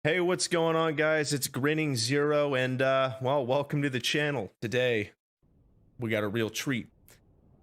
Hey, what's going on, guys? It's Grinning Zero, and well, welcome to the channel. Today, we got a real treat.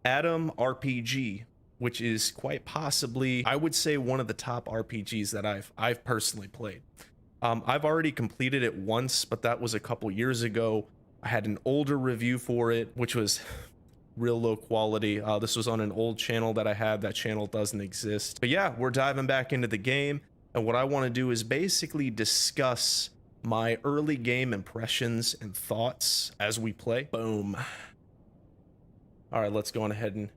Atom RPG, which is quite possibly, I would say, one of the top RPGs that I've personally played. I've already completed it once, but that was a couple years ago. I had an older review for it, which was real low quality. This was on an old channel that I had. That channel doesn't exist. But yeah, we're diving back into the game. And what I want to do is basically discuss my early game impressions and thoughts as we play. Boom. All right, let's go on ahead and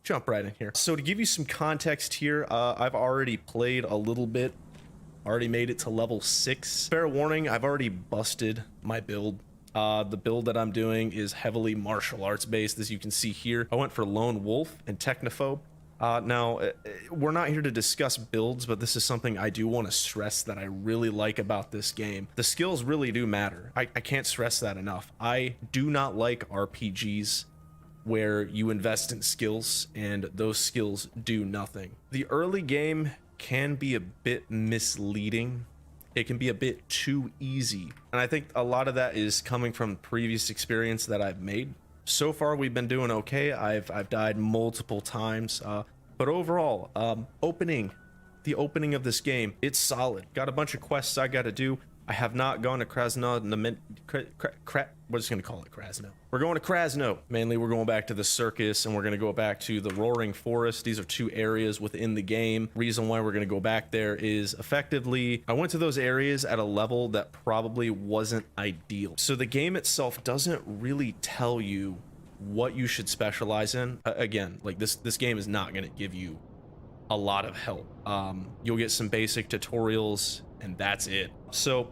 jump right in here. So to give you some context here, I've already played a little bit, already made it to level 6. Fair warning, I've already busted my build. The build that I'm doing is heavily martial arts based, as you can see here. I went for Lone Wolf and Technophobe. Now, we're not here to discuss builds, but this is something I do want to stress that I really like about this game. The skills really do matter. I can't stress that enough. I do not like RPGs where you invest in skills and those skills do nothing. The early game can be a bit misleading. It can be a bit too easy. And I think a lot of that is coming from previous experience that I've made. So far, we've been doing okay. I've died multiple times, but overall, the opening of this game, it's solid. Got a bunch of quests I got to do. I have not gone to Krasno. We're just gonna call it Krasno. We're going to Krasno. Mainly, we're going back to the circus, and we're gonna go back to the Roaring Forest. These are two areas within the game. Reason why we're gonna go back there is effectively, I went to those areas at a level that probably wasn't ideal. So the game itself doesn't really tell you what you should specialize in. Again, like this game is not gonna give you a lot of help. You'll get some basic tutorials, and that's it. So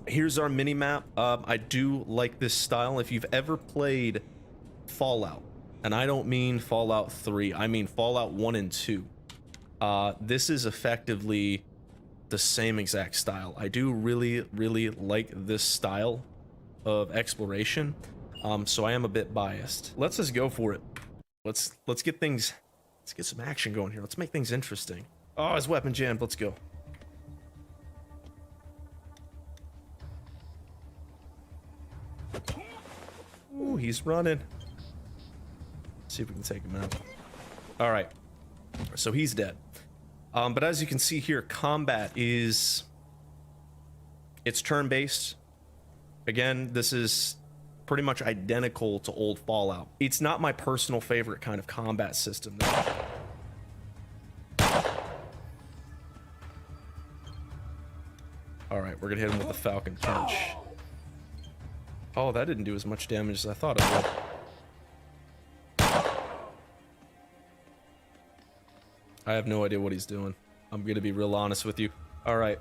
here's our mini map. I do like this style. If you've ever played Fallout, and I don't mean Fallout 3, I mean Fallout 1 and 2, this is effectively the same exact style. I do really like this style of exploration, so I am a bit biased. Let's just go for it. Let's get some action going here. Let's make things interesting. Oh, his weapon jammed. Let's go. Ooh, he's running. Let's see if we can take him out. All right, so he's dead. But as you can see here, combat is, it's turn-based. Again, this is pretty much identical to old Fallout. It's not my personal favorite kind of combat system, though. All right, we're gonna hit him with the Falcon Punch. Oh, that didn't do as much damage as I thought it would. I have no idea what he's doing. I'm gonna be real honest with you. All right.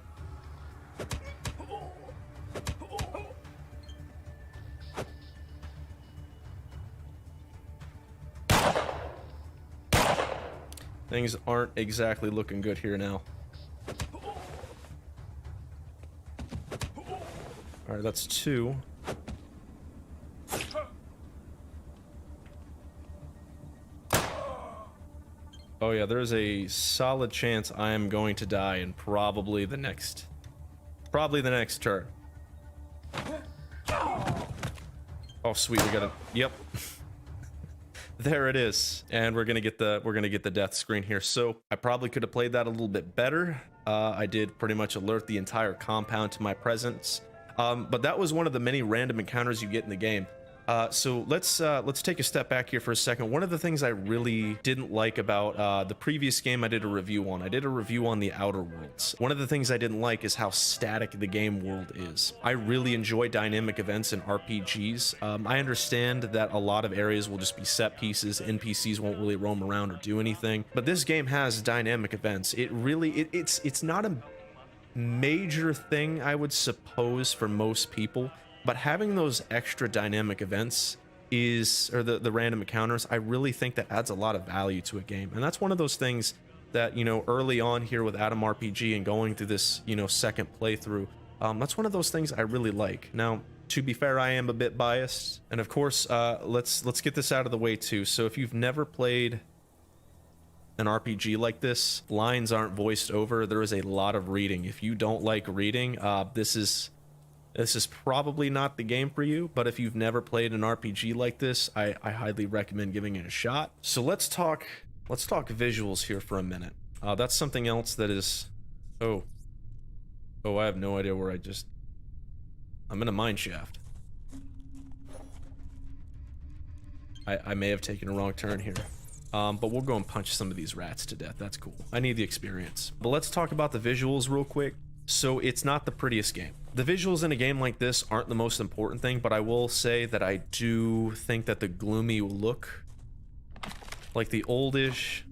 Things aren't exactly looking good here now. All right, that's 2. Oh yeah, there's a solid chance I am going to die in probably the next turn. Oh sweet, we got it. Yep. There it is. And we're gonna get the death screen here. So I probably could have played that a little bit better. I did pretty much alert the entire compound to my presence. But that was one of the many random encounters you get in the game. So let's take a step back here for a second. One of the things I really didn't like about the previous game I did a review on, the Outer Worlds. One of the things I didn't like is how static the game world is. I really enjoy dynamic events in RPGs. I understand that a lot of areas will just be set pieces, NPCs won't really roam around or do anything, but this game has dynamic events. It's not a major thing, I would suppose, for most people, but having those extra dynamic events or the random encounters, I really think that adds a lot of value to a game. And that's one of those things that, you know, early on here with Atom RPG and going through this, you know, second playthrough, that's one of those things I really like. Now, to be fair, I am a bit biased, and of course, let's get this out of the way too. So if you've never played an RPG like this, lines aren't voiced over. There is a lot of reading. If you don't like reading, this is probably not the game for you. But if you've never played an RPG like this, I highly recommend giving it a shot. So let's talk visuals here for a minute. That's something else that is... Oh, I have no idea where I'm in a mine shaft. I may have taken a wrong turn here. But we'll go and punch some of these rats to death. That's cool. I need the experience. But let's talk about the visuals real quick. So it's not the prettiest game. The visuals in a game like this aren't the most important thing, but I will say that I do think that the gloomy look, like the oldish,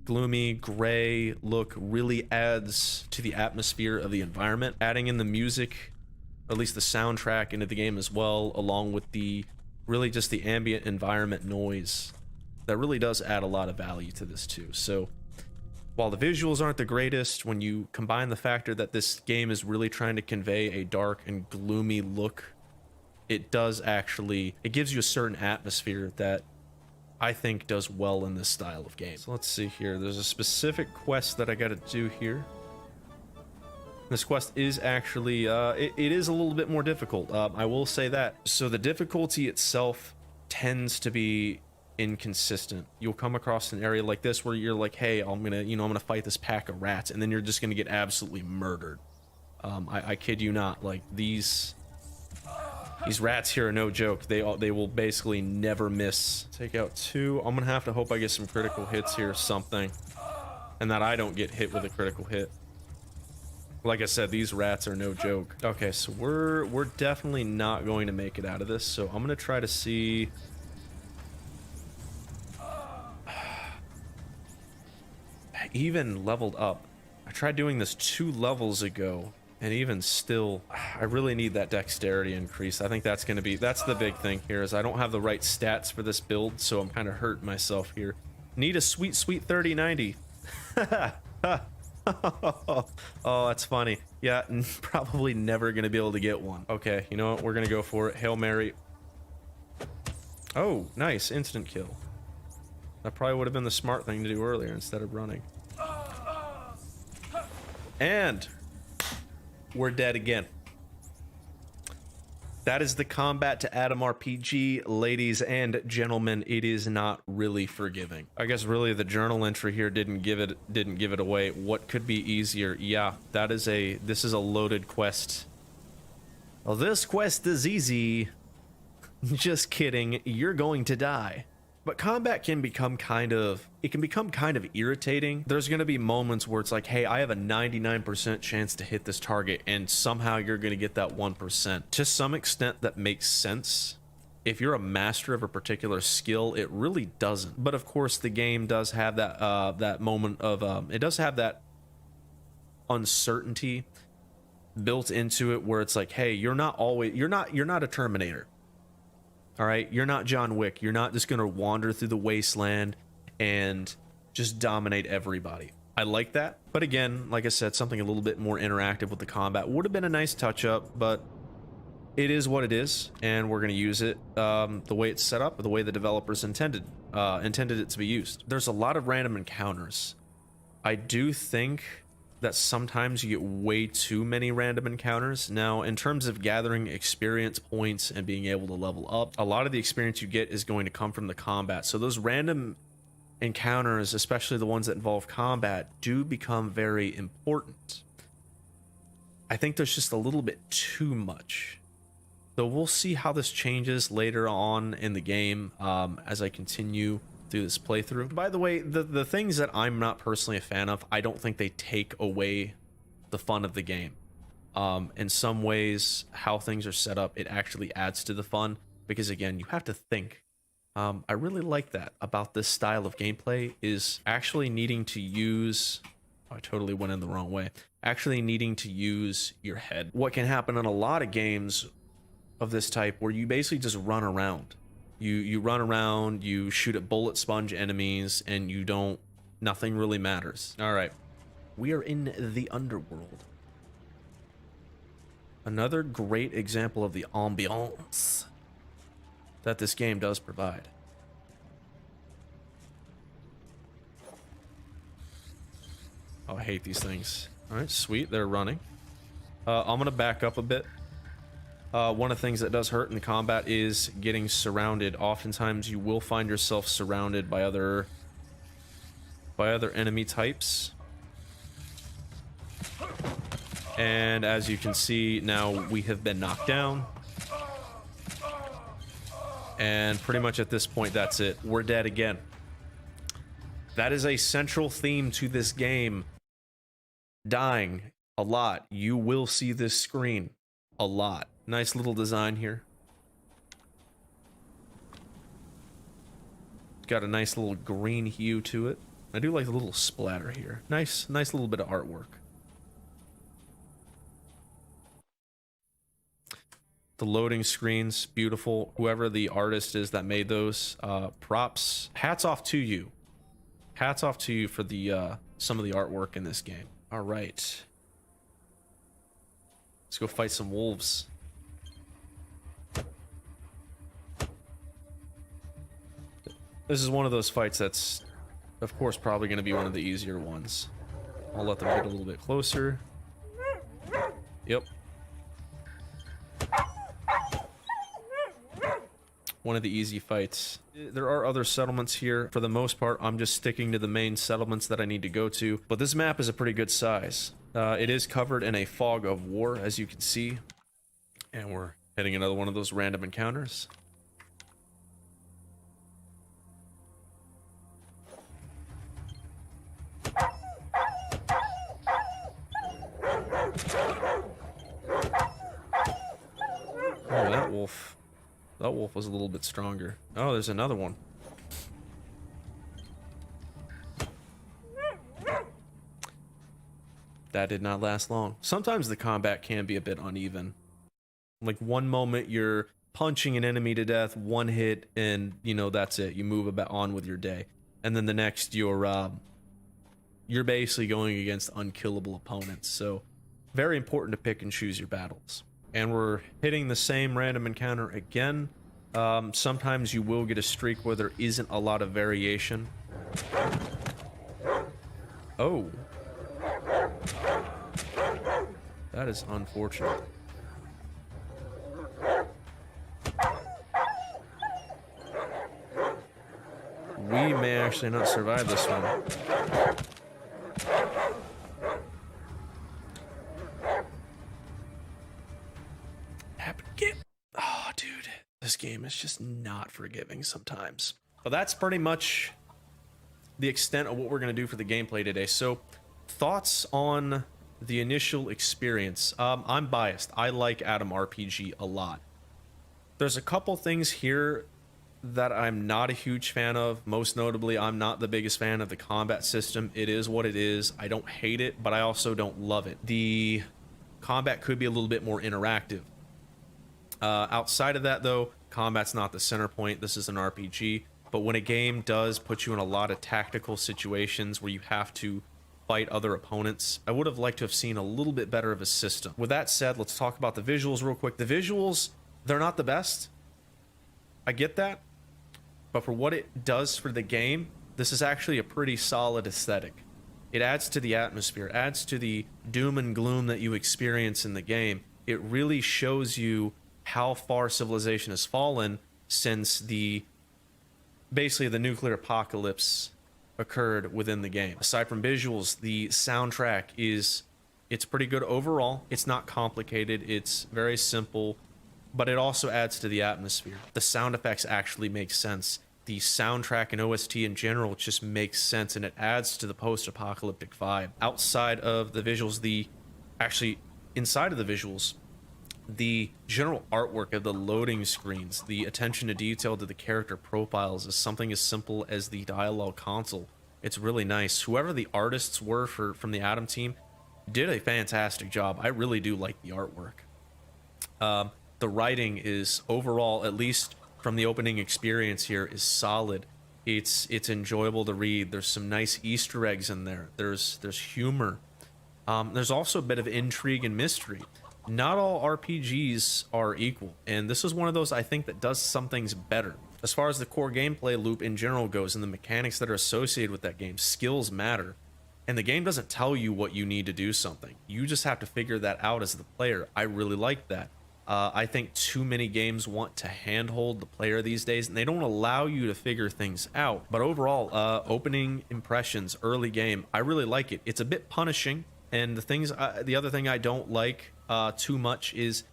gloomy, gray look, really adds to the atmosphere of the environment. Adding in the music, at least the soundtrack, into the game as well, along with the really just the ambient environment noise, that really does add a lot of value to this too. So while the visuals aren't the greatest, when you combine the factor that this game is really trying to convey a dark and gloomy look, it gives you a certain atmosphere that I think does well in this style of game. So let's see here. There's a specific quest that I got to do here. This quest is actually, it is a little bit more difficult. I will say that. So the difficulty itself tends to be inconsistent. You'll come across an area like this where you're like, hey, I'm gonna fight this pack of rats, and then you're just gonna get absolutely murdered. I kid you not. Like these rats here are no joke. They will basically never miss. Take out 2. I'm gonna have to hope I get some critical hits here or something, and that I don't get hit with a critical hit. Like I said, these rats are no joke. Okay, so we're definitely not going to make it out of this. So I'm gonna try to see. I even leveled up. I tried doing this 2 levels ago, and even still, I really need that dexterity increase. I think that's the big thing here, is I don't have the right stats for this build, so I'm kind of hurting myself here. Need a sweet 3090. Oh, that's funny. Yeah, probably never gonna be able to get one. Okay, you know what? We're gonna go for it. Hail Mary. Oh, nice. Instant kill. That probably would have been the smart thing to do earlier instead of running. And we're dead again. That is the combat to Adam RPG, ladies and gentlemen. It is not really forgiving. I guess really the journal entry here didn't give it away. What could be easier? Yeah, this is a loaded quest. Well, this quest is easy. Just kidding. You're going to die. But combat can become kind of irritating. There's going to be moments where it's like, hey, I have a 99% chance to hit this target, and somehow you're going to get that 1%. To some extent, that makes sense. If you're a master of a particular skill, it really doesn't. But of course, the game does have that moment of it does have that uncertainty built into it, where it's like, hey, you're not a Terminator. All right, you're not John Wick. You're not just gonna wander through the wasteland and just dominate everybody. I like that, but again, like I said, something a little bit more interactive with the combat would have been a nice touch up, but it is what it is, and we're gonna use it the way it's set up, the way the developers intended it to be used. There's a lot of random encounters. I do think that sometimes you get way too many random encounters. Now, in terms of gathering experience points and being able to level up, a lot of the experience you get is going to come from the combat. So those random encounters, especially the ones that involve combat, do become very important. I think there's just a little bit too much. So we'll see how this changes later on in the game as I continue through this playthrough. By the way, the things that I'm not personally a fan of, I don't think they take away the fun of the game. In some ways, how things are set up, it actually adds to the fun, because again, you have to think. I really like that about this style of gameplay, is actually needing to use... I totally went in the wrong way. Actually needing to use your head. What can happen in a lot of games of this type, where you basically just run around. You run around, you shoot at bullet sponge enemies, and nothing really matters. All right, we are in the underworld. Another great example of the ambiance that this game does provide. Oh, I hate these things. All right, sweet. They're running. I'm going to back up a bit. One of the things that does hurt in the combat is getting surrounded. Oftentimes, you will find yourself surrounded by other enemy types. And as you can see, now we have been knocked down. And pretty much at this point, that's it. We're dead again. That is a central theme to this game. Dying a lot. You will see this screen a lot. Nice little design here. Got a nice little green hue to it. I do like the little splatter here. Nice little bit of artwork. The loading screens, beautiful. Whoever the artist is that made those, props. Hats off to you. Hats off to you for the some of the artwork in this game. All right. Let's go fight some wolves. This is one of those fights that's, of course, probably going to be one of the easier ones. I'll let them get a little bit closer. Yep. One of the easy fights. There are other settlements here. For the most part, I'm just sticking to the main settlements that I need to go to. But this map is a pretty good size. It is covered in a fog of war, as you can see. And we're hitting another one of those random encounters. Oh, that wolf. That wolf was a little bit stronger. Oh, there's another one. That did not last long. Sometimes the combat can be a bit uneven. Like one moment you're punching an enemy to death, one hit, and you know that's it. You move about on with your day. And then the next you're basically going against unkillable opponents. So very important to pick and choose your battles. And we're hitting the same random encounter again. Sometimes you will get a streak where there isn't a lot of variation. Oh. That is unfortunate. We may actually not survive this one. Oh, dude. This game is just not forgiving sometimes. But that's pretty much the extent of what we're going to do for the gameplay today. So, thoughts on the initial experience. I'm biased. I like Atom RPG a lot. There's a couple things here that I'm not a huge fan of. Most notably, I'm not the biggest fan of the combat system. It is what it is. I don't hate it, but I also don't love it. The combat could be a little bit more interactive. Outside of that, though, combat's not the center point. This is an RPG. But when a game does put you in a lot of tactical situations where you have to fight other opponents, I would have liked to have seen a little bit better of a system. With that said, let's talk about the visuals real quick. The visuals, they're not the best. I get that. But for what it does for the game, this is actually a pretty solid aesthetic. It adds to the atmosphere, it adds to the doom and gloom that you experience in the game. It really shows you how far civilization has fallen since basically the nuclear apocalypse occurred within the game. Aside from visuals, the soundtrack it's pretty good overall. It's not complicated, it's very simple, but it also adds to the atmosphere. The sound effects actually make sense. The soundtrack and OST in general just makes sense, and it adds to the post-apocalyptic vibe. Outside of the visuals, actually inside of the visuals, the general artwork of the loading screens, the attention to detail to the character profiles is something as simple as the dialogue console. It's really nice. Whoever the artists were from the Atom team did a fantastic job. I really do like the artwork. The writing is overall, at least from the opening experience here, is solid. It's enjoyable to read. There's some nice Easter eggs in there. There's humor. There's also a bit of intrigue and mystery. Not all RPGs are equal, and this is one of those I think that does some things better. As far as the core gameplay loop in general goes and the mechanics that are associated with that game, skills matter. and the game doesn't tell you what you need to do something. You just have to figure that out as the player. I really like that. I think too many games want to handhold the player these days, and they don't allow you to figure things out. But overall, opening impressions, early game, I really like it. It's a bit punishing, and the other thing I don't like too much is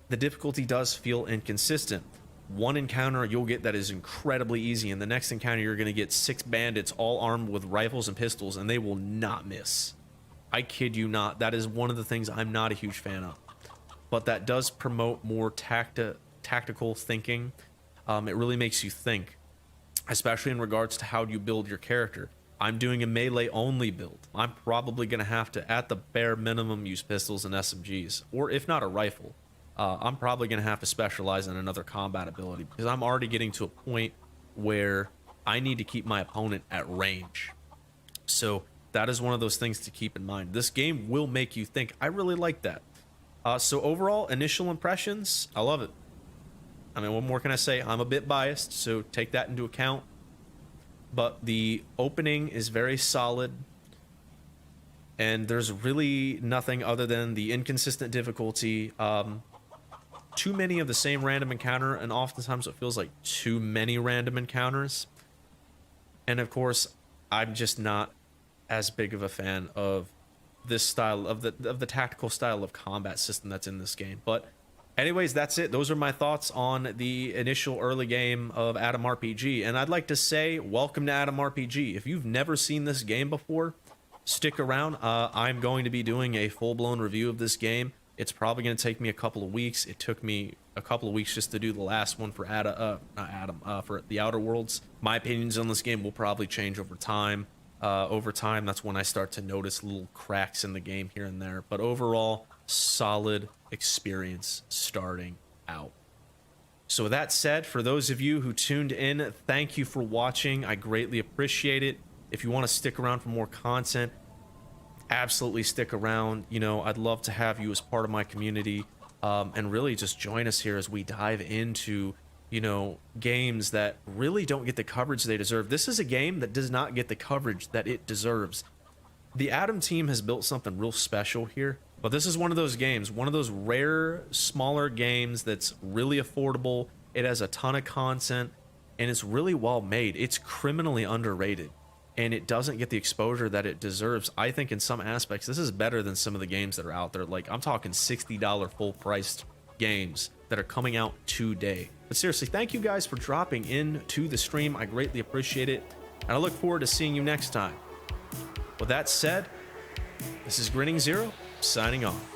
the difficulty does feel inconsistent. One encounter you'll get that is incredibly easy, and the next encounter you're going to get 6 bandits all armed with rifles and pistols, and they will not miss. I kid you not. That is one of the things I'm not a huge fan of. But that does promote more tactical thinking. It really makes you think, especially in regards to how you build your character. I'm doing a melee only build. I'm probably going to have to, at the bare minimum, use pistols and SMGs, or if not a rifle. I'm probably going to have to specialize in another combat ability, because I'm already getting to a point where I need to keep my opponent at range. So that is one of those things to keep in mind. This game will make you think. I really like that. So overall, initial impressions, I love it. I mean, what more can I say? I'm a bit biased, so take that into account. But the opening is very solid, and there's really nothing other than the inconsistent difficulty. Too many of the same random encounter, and oftentimes it feels like too many random encounters. And of course, I'm just not as big of a fan of this style of the tactical style of combat system that's in this game. But anyways, that's it. Those are my thoughts on the initial early game of Atom RPG. And I'd like to say welcome to Atom RPG. If you've never seen this game before, stick around. I'm going to be doing a full-blown review of this game. It's probably going to take me a couple of weeks. It took me a couple of weeks just to do the last one for for the Outer Worlds. My opinions on this game will probably change over time. That's when I start to notice little cracks in the game here and there. But overall, solid experience starting out. So with that said, for those of you who tuned in, thank you for watching. I greatly appreciate it. If you want to stick around for more content, absolutely stick around. You know, I'd love to have you as part of my community, and really just join us here as we dive into, you know, games that really don't get the coverage they deserve. This is a game that does not get the coverage that it deserves. The Atom team has built something real special here, but this is one of those games, one of those rare, smaller games that's really affordable. It has a ton of content, and it's really well made. It's criminally underrated, and it doesn't get the exposure that it deserves. I think in some aspects, this is better than some of the games that are out there. Like, I'm talking $60 full-priced games that are coming out today. But seriously, thank you guys for dropping into the stream. I greatly appreciate it, and I look forward to seeing you next time. With that said, this is Grinning Zero, signing off.